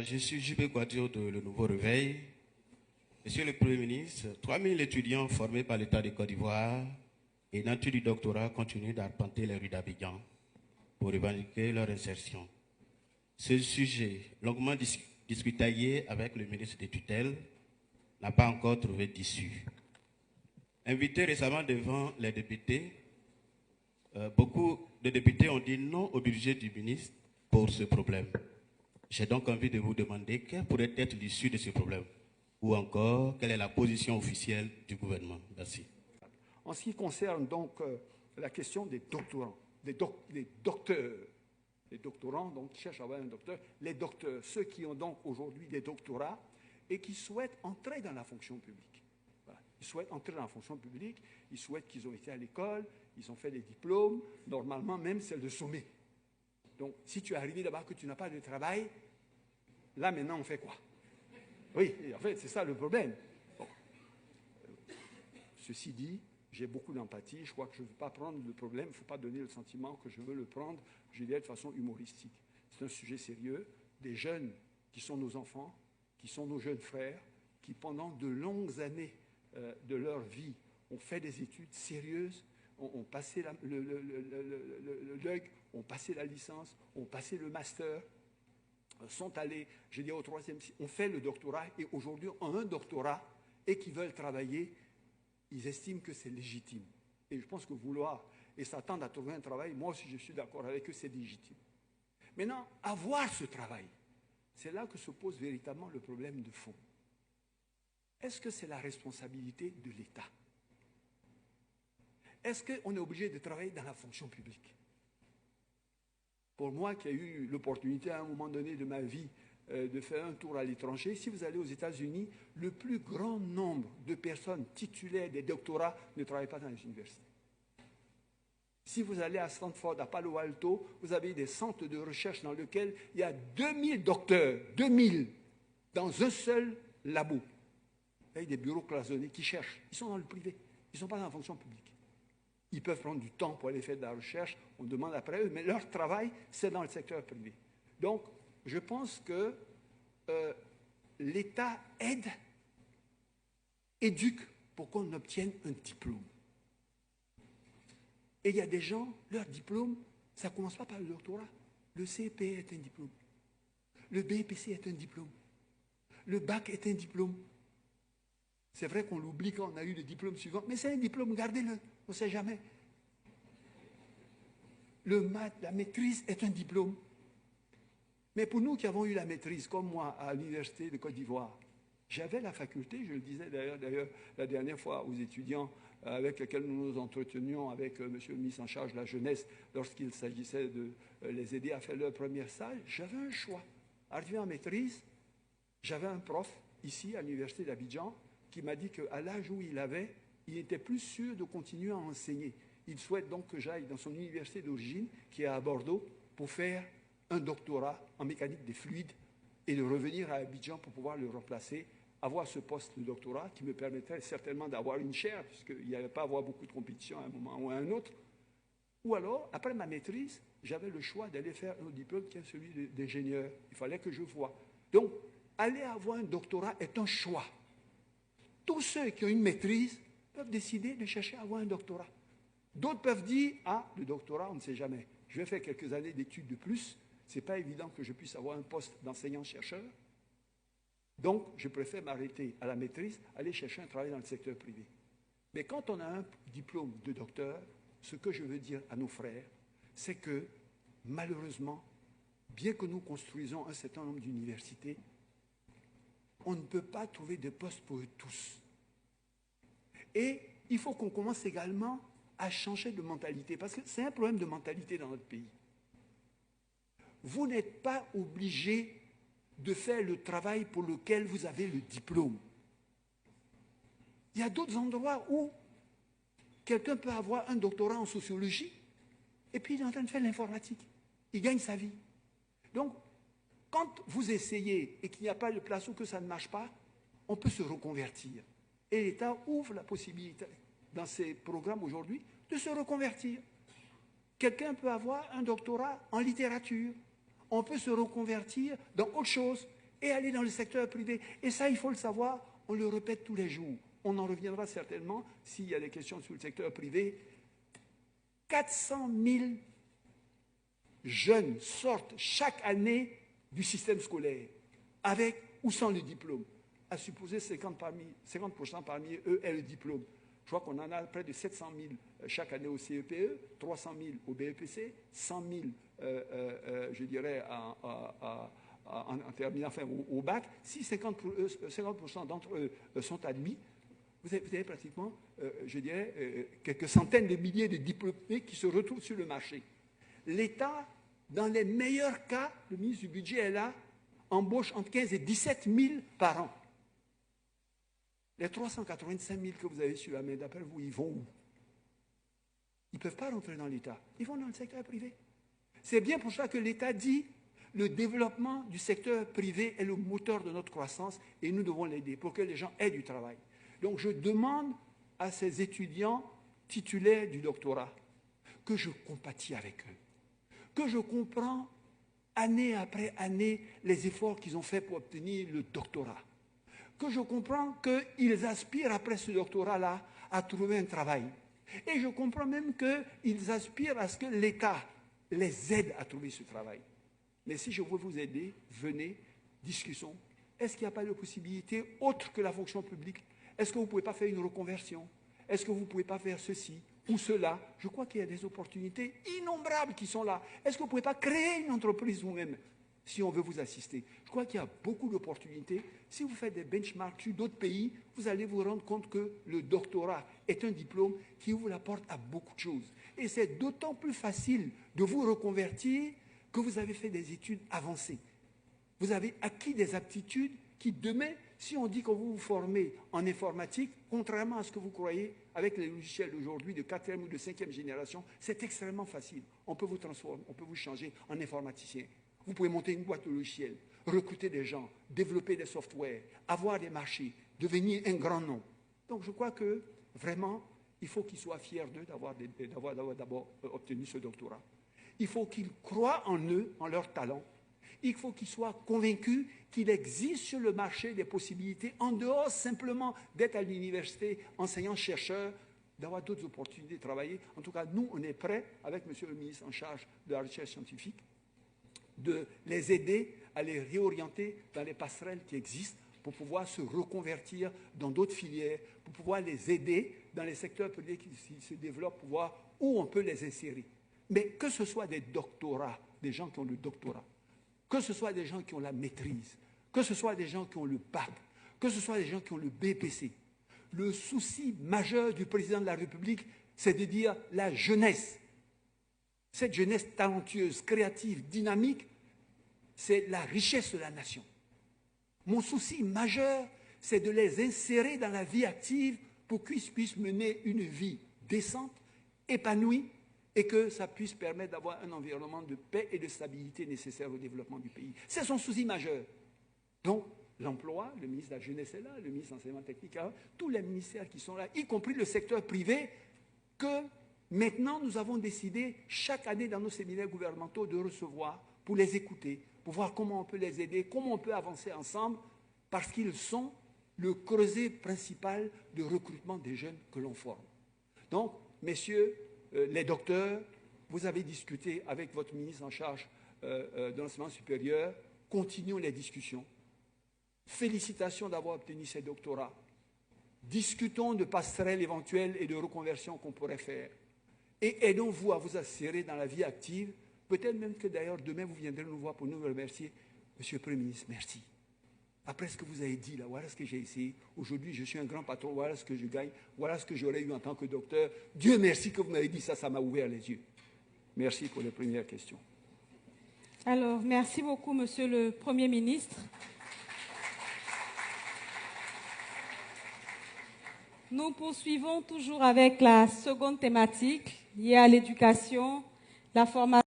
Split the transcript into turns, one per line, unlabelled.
Je suis JB Kouadio de Le Nouveau Réveil. Monsieur le Premier ministre, 3000 étudiants formés par l'État de Côte d'Ivoire et nantis du doctorat continuent d'arpenter les rues d'Abidjan pour revendiquer leur insertion. Ce sujet, longuement discutaillé avec le ministre des tutelles, n'a pas encore trouvé d'issue. Invité récemment devant les députés, beaucoup de députés ont dit non au budget du ministre pour ce problème. J'ai donc envie de vous demander quelle pourrait être l'issue de ce problème, ou encore quelle est la position officielle du gouvernement. Merci.
En ce qui concerne donc la question des doctorants, des docteurs, les doctorants donc, qui cherchent à avoir un docteur, les docteurs, ceux qui ont donc aujourd'hui des doctorats et qui souhaitent entrer dans la fonction publique. Voilà. Ils souhaitent entrer dans la fonction publique, ils souhaitent qu'ils ont été à l'école, ils ont fait des diplômes, normalement même c'est le sommet. Donc, si tu es arrivé là-bas que tu n'as pas de travail, là, maintenant, on fait quoi? Oui, en fait, c'est ça le problème. Bon. Ceci dit, j'ai beaucoup d'empathie. Je crois que je ne veux pas prendre le problème. Il ne faut pas donner le sentiment que je veux le prendre, je dirais, de façon humoristique. C'est un sujet sérieux. Des jeunes qui sont nos enfants, qui sont nos jeunes frères, qui, pendant de longues années de leur vie, ont fait des études sérieuses, ont passé le DUG, ont passé la licence, ont passé le master, sont allés, je dirais, au troisième cycle, ont fait le doctorat et aujourd'hui ont un doctorat et qui veulent travailler, ils estiment que c'est légitime. Et je pense que vouloir et s'attendre à trouver un travail, moi aussi je suis d'accord avec eux, c'est légitime. Maintenant, avoir ce travail, c'est là que se pose véritablement le problème de fond. Est-ce que c'est la responsabilité de l'État? Est-ce qu'on est obligé de travailler dans la fonction publique? Pour moi, qui ai eu l'opportunité à un moment donné de ma vie de faire un tour à l'étranger, si vous allez aux États-Unis, le plus grand nombre de personnes titulaires des doctorats ne travaillent pas dans les universités. Si vous allez à Stanford, à Palo Alto, vous avez des centres de recherche dans lesquels il y a 2000 docteurs, 2000, dans un seul labo. Il y a des bureaux cloisonnés qui cherchent. Ils sont dans le privé, ils ne sont pas dans la fonction publique. Ils peuvent prendre du temps pour aller faire de la recherche, on demande après eux, mais leur travail, c'est dans le secteur privé. Donc, je pense que l'État aide, éduque pour qu'on obtienne un diplôme. Et il y a des gens, leur diplôme, ça ne commence pas par le doctorat. Le CEP est un diplôme. Le BPC est un diplôme. Le bac est un diplôme. C'est vrai qu'on l'oublie quand on a eu le diplôme suivant, mais c'est un diplôme, gardez-le, on ne sait jamais. Le maths, la maîtrise est un diplôme. Mais pour nous qui avons eu la maîtrise, comme moi, à l'Université de Côte d'Ivoire, j'avais la faculté, je le disais d'ailleurs la dernière fois aux étudiants avec lesquels nous nous entretenions avec monsieur le ministre en charge de la jeunesse, lorsqu'il s'agissait de les aider à faire leur première stage, j'avais un choix. Arrivé en maîtrise, j'avais un prof ici à l'Université d'Abidjan qui m'a dit qu'à l'âge où il avait, il était plus sûr de continuer à enseigner. Il souhaite donc que j'aille dans son université d'origine, qui est à Bordeaux, pour faire un doctorat en mécanique des fluides et de revenir à Abidjan pour pouvoir le remplacer, avoir ce poste de doctorat qui me permettrait certainement d'avoir une chaire, puisqu'il n'y avait pas à avoir beaucoup de compétition à un moment ou à un autre. Ou alors, après ma maîtrise, j'avais le choix d'aller faire un diplôme qui est celui d'ingénieur. Il fallait que je voie. Donc, aller avoir un doctorat est un choix. Tous ceux qui ont une maîtrise peuvent décider de chercher à avoir un doctorat. D'autres peuvent dire, ah, le doctorat, on ne sait jamais. Je vais faire quelques années d'études de plus. Ce n'est pas évident que je puisse avoir un poste d'enseignant-chercheur. Donc, je préfère m'arrêter à la maîtrise, aller chercher un travail dans le secteur privé. Mais quand on a un diplôme de docteur, ce que je veux dire à nos frères, c'est que, malheureusement, bien que nous construisons un certain nombre d'universités, on ne peut pas trouver de postes pour eux tous. Et il faut qu'on commence également à changer de mentalité, parce que c'est un problème de mentalité dans notre pays. Vous n'êtes pas obligé de faire le travail pour lequel vous avez le diplôme. Il y a d'autres endroits où quelqu'un peut avoir un doctorat en sociologie et puis il est en train de faire l'informatique. Il gagne sa vie. Donc, quand vous essayez et qu'il n'y a pas de place ou que ça ne marche pas, on peut se reconvertir. Et l'État ouvre la possibilité, dans ses programmes aujourd'hui, de se reconvertir. Quelqu'un peut avoir un doctorat en littérature. On peut se reconvertir dans autre chose. et aller dans le secteur privé. Et ça, il faut le savoir, on le répète tous les jours. On en reviendra certainement s'il y a des questions sur le secteur privé. 400 000 jeunes sortent chaque année du système scolaire, avec ou sans le diplôme. À supposer 50% parmi eux aient le diplôme. Je crois qu'on en a près de 700 000 chaque année au CEPE, 300 000 au BEPC, 100 000, je dirais, en terminant, enfin, au bac. Si 50% d'entre eux sont admis, vous avez pratiquement, je dirais, quelques centaines de milliers de diplômés qui se retrouvent sur le marché. L'État, dans les meilleurs cas, le ministre du Budget est là, embauche entre 15 et 17 000 par an. Les 385 000 que vous avez sur la main, d'après vous, ils vont où? Ils ne peuvent pas rentrer dans l'État. Ils vont dans le secteur privé. C'est bien pour ça que l'État dit le développement du secteur privé est le moteur de notre croissance et nous devons l'aider pour que les gens aient du travail. Donc je demande à ces étudiants titulaires du doctorat que je compatis avec eux, que je comprends année après année les efforts qu'ils ont faits pour obtenir le doctorat, que je comprends qu'ils aspirent après ce doctorat-là à trouver un travail. Et je comprends même qu'ils aspirent à ce que l'État les aide à trouver ce travail. Mais si je veux vous aider, venez, discutons. Est-ce qu'il n'y a pas de possibilité autre que la fonction publique? Est-ce que vous ne pouvez pas faire une reconversion? Est-ce que vous ne pouvez pas faire ceci ou cela? Je crois qu'il y a des opportunités innombrables qui sont là. Est-ce que vous ne pouvez pas créer une entreprise vous-même si on veut vous assister? Je crois qu'il y a beaucoup d'opportunités. Si vous faites des benchmarks sur d'autres pays, vous allez vous rendre compte que le doctorat est un diplôme qui ouvre la porte à beaucoup de choses. Et c'est d'autant plus facile de vous reconvertir que vous avez fait des études avancées. Vous avez acquis des aptitudes qui, demain, si on dit qu'on vous vous formez en informatique, contrairement à ce que vous croyez, avec les logiciels d'aujourd'hui de 4e ou de 5e génération, c'est extrêmement facile. On peut vous transformer, on peut vous changer en informaticien. Vous pouvez monter une boîte de logiciels, recruter des gens, développer des softwares, avoir des marchés, devenir un grand nom. Donc je crois que, vraiment, il faut qu'ils soient fiers d'eux d'avoir d'abord obtenu ce doctorat. Il faut qu'ils croient en eux, en leurs talents. Il faut qu'ils soient convaincus qu'il existe sur le marché des possibilités, en dehors simplement d'être à l'université enseignant-chercheur, d'avoir d'autres opportunités de travailler. En tout cas, nous, on est prêts, avec M. le ministre en charge de la recherche scientifique, de les aider à les réorienter dans les passerelles qui existent pour pouvoir se reconvertir dans d'autres filières, pour pouvoir les aider dans les secteurs privés qui se développent, pour voir où on peut les insérer. Mais que ce soit des doctorats, des gens qui ont le doctorat, que ce soit des gens qui ont la maîtrise, que ce soit des gens qui ont le bac, que ce soit des gens qui ont le BPC, le souci majeur du président de la République, c'est de dire la jeunesse. Cette jeunesse talentueuse, créative, dynamique, c'est la richesse de la nation. Mon souci majeur, c'est de les insérer dans la vie active pour qu'ils puissent mener une vie décente, épanouie, et que ça puisse permettre d'avoir un environnement de paix et de stabilité nécessaire au développement du pays. C'est son souci majeur. Donc, l'emploi, le ministre de la Jeunesse est là, le ministre de l'Enseignement technique est là, tous les ministères qui sont là, y compris le secteur privé, que maintenant nous avons décidé chaque année dans nos séminaires gouvernementaux de recevoir pour les écouter, pour voir comment on peut les aider, comment on peut avancer ensemble, parce qu'ils sont le creuset principal de recrutement des jeunes que l'on forme. Donc, messieurs, les docteurs, vous avez discuté avec votre ministre en charge de l'enseignement supérieur, continuons les discussions. Félicitations d'avoir obtenu ces doctorats. Discutons de passerelles éventuelles et de reconversion qu'on pourrait faire. Et aidons-vous à vous insérer dans la vie active. Peut-être même que d'ailleurs, demain, vous viendrez nous voir pour nous remercier. Monsieur le Premier ministre, merci. Après ce que vous avez dit, là, voilà ce que j'ai essayé. Aujourd'hui, je suis un grand patron, voilà ce que je gagne, voilà ce que j'aurais eu en tant que docteur. Dieu merci que vous m'avez dit ça, ça m'a ouvert les yeux. Merci pour les premières questions.
Alors, merci beaucoup, Monsieur le Premier ministre. Nous poursuivons toujours avec la seconde thématique liée à l'éducation, la formation.